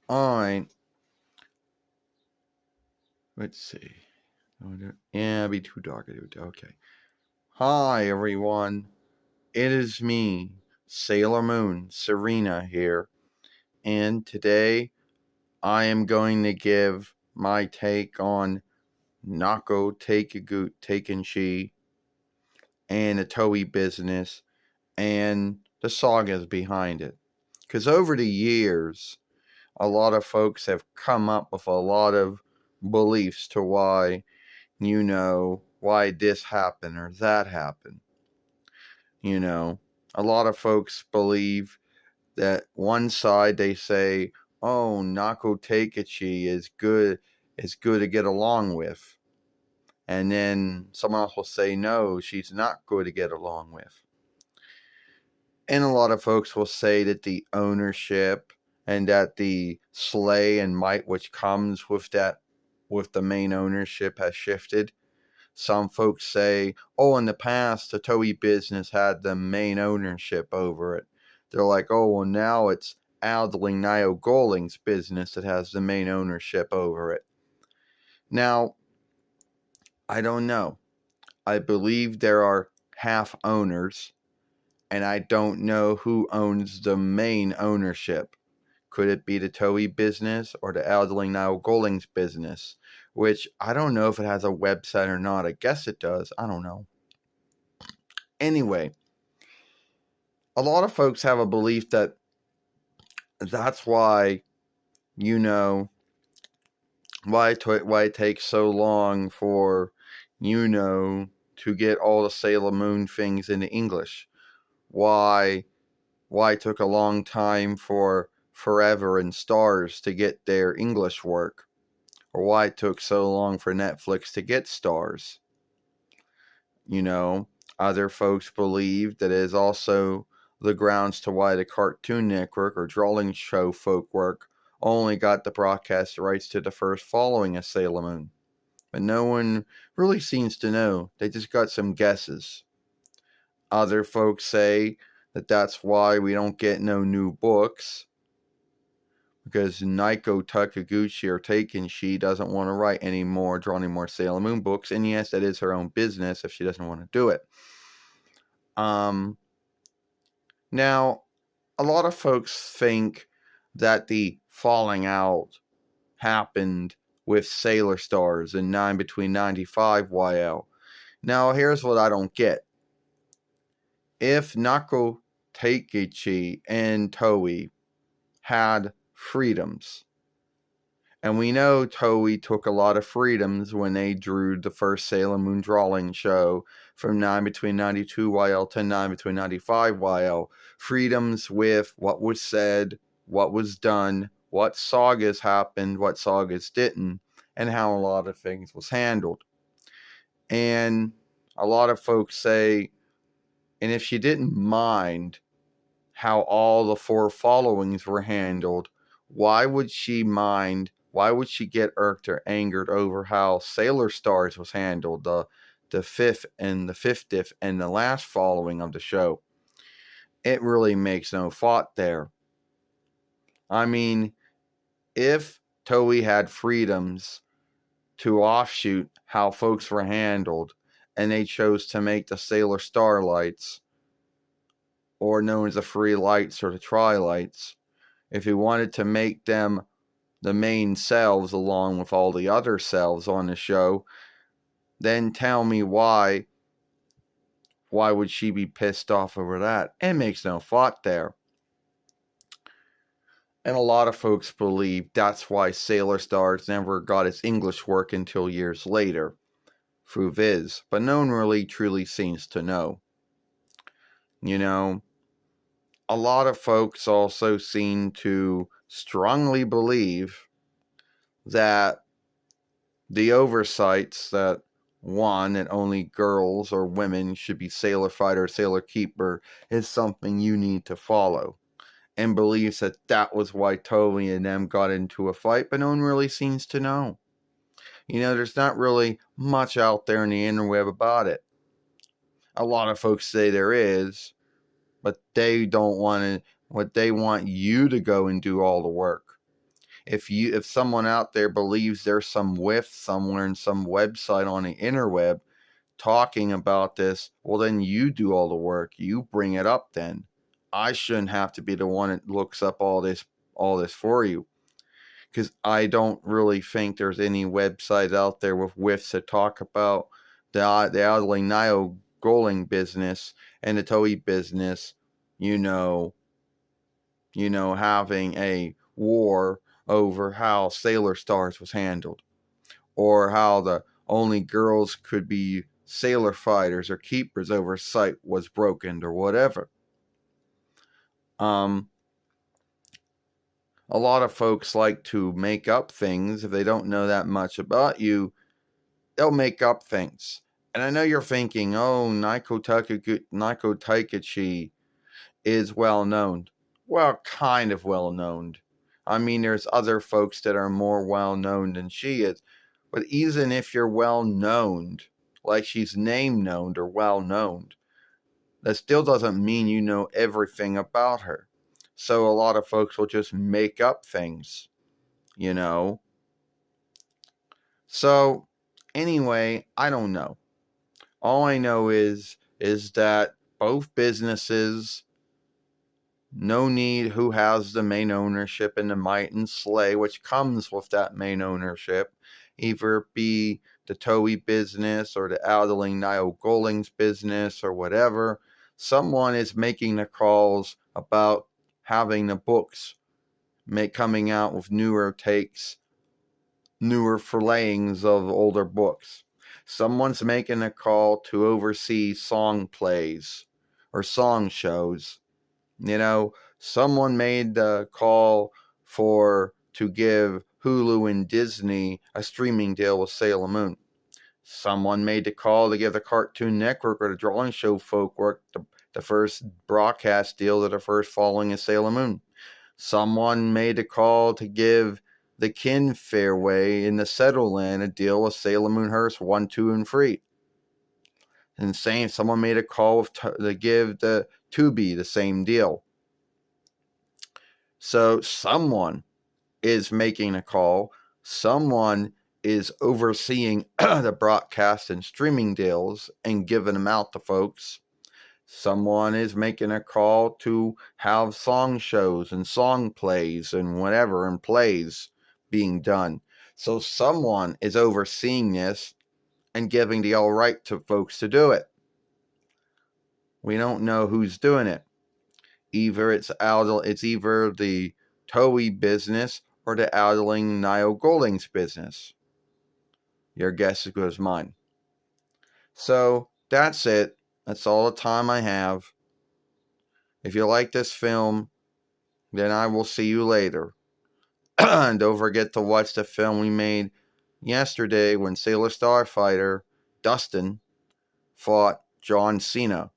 Alright. Let's see. Yeah, it'd be too dark. Okay. Hi, everyone. It is me, Sailor Moon, Serena here. And today I am going to give my take on Naoko Takeuchi and the Toei business and the sagas behind it. Because over the years, a lot of folks have come up with a lot of beliefs to why this happened or that happened. A lot of folks believe that one side they say, oh, Naoko Takeuchi is good to get along with. And then someone else will say, no, she's not good to get along with. And a lot of folks will say that the ownership and that the sway and might which comes with the main ownership has shifted. Some folks say, oh, in the past, the Toei business had the main ownership over it. They're like, oh, well, now it's ATHELING GOALINGS business that has the main ownership over it. Now, I don't know. I believe there are half owners, and I don't know who owns the main ownership. Could it be the Toei business or the ATHELING GOALINGS business? Which I don't know if it has a website or not. I guess it does. I don't know. Anyway, a lot of folks have a belief that that's why, why it takes so long for, to get all the Sailor Moon things into English. Why it took a long time for Forever and Stars to get their English work. Or why it took so long for Netflix to get Stars. Other folks believe that it is also the grounds to why the Cartoon Network or Drawing Show Folkwork only got the broadcast rights to the first following of Sailor Moon. But no one really seems to know. They just got some guesses. Other folks say that that's why we don't get no new books. Because Naoko Takeuchi or Takeuchi doesn't want to draw any more Sailor Moon books. And yes, that is her own business if she doesn't want to do it. Now, a lot of folks think that the falling out happened with Sailor Stars in between 95 YL. Now, here's what I don't get. If Naoko Takeuchi and Toei had freedoms, and we know Toei took a lot of freedoms when they drew the first Sailor Moon drawing show from 9 between 92 YL to 9 between 95 YL. Freedoms with what was said, what was done, what sagas happened, what sagas didn't, and how a lot of things was handled. And a lot of folks say, and if she didn't mind how all the four followings were handled, why would she mind? Why would she get irked or angered over how Sailor Stars was handled, the fifth and the 50th and the last following of the show? It really makes no thought there. I mean, if Toei had freedoms to offshoot how folks were handled, and they chose to make the Sailor Starlights, or known as the Free Lights or the Tri-Lights, if he wanted to make them the main selves along with all the other selves on the show, then tell me why would she be pissed off over that? It makes no thought there. And a lot of folks believe that's why Sailor Stars never got its English work until years later through Viz, but no one really truly seems to know. A lot of folks also seem to strongly believe that the oversights that only girls or women should be Sailor Fighter, Sailor Keeper is something you need to follow, and believes that was why Toei and them got into a fight, but no one really seems to know. There's not really much out there in the interweb about it. A lot of folks say there is, but they don't want to. What they want you to go and do all the work. if someone out there believes there's some whiff somewhere in some website on the interweb talking about this, well, then you do all the work. You bring it up then. I shouldn't have to be the one that looks up all this for you. Because I don't really think there's any websites out there with whiffs that talk about the ATHELING Naoko business and the Toei business, having a war over how Sailor Stars was handled, or how the only girls could be sailor fighters or keepers oversight was broken, or whatever. A lot of folks like to make up things. If they don't know that much about you, they'll make up things. And I know you're thinking, oh, Naoko Takeuchi is well known. Well, kind of well known. I mean, there's other folks that are more well known than she is. But even if you're well known, like she's name known or well known, that still doesn't mean you know everything about her. So a lot of folks will just make up things, So anyway, I don't know. All I know is that both businesses, no need who has the main ownership and the might and sway which comes with that main ownership, either it be the Toei business or the ATHELING GOALINGS business or whatever. Someone is making the calls about having the books coming out with newer takes, newer furlayings of older books. Someone's making a call to oversee song plays or song shows. Someone made the call to give Hulu and Disney a streaming deal with Sailor Moon. Someone made the call to give the Cartoon Network or the Drawing Show Folkwork the first broadcast deal to the first following of Sailor Moon. Someone made a call to give the Kin Fairway in the Settleland a deal with Sailor Moon Hearst 1, 2, and 3. And someone made a call to give the Tubi the same deal. So someone is making a call. Someone is overseeing the broadcast and streaming deals and giving them out to folks. Someone is making a call to have song shows and song plays and whatever and plays being done. So someone is overseeing this and giving the all right to folks to do it. We don't know who's doing it. Either it's either the Toei business or the ATHELING GOALINGS business. Your guess is as good as mine. So that's it. That's all the time I have. If you like this film, then I will see you later. And don't forget to watch the film we made yesterday when Sailor Starfighter Dustin fought John Cena.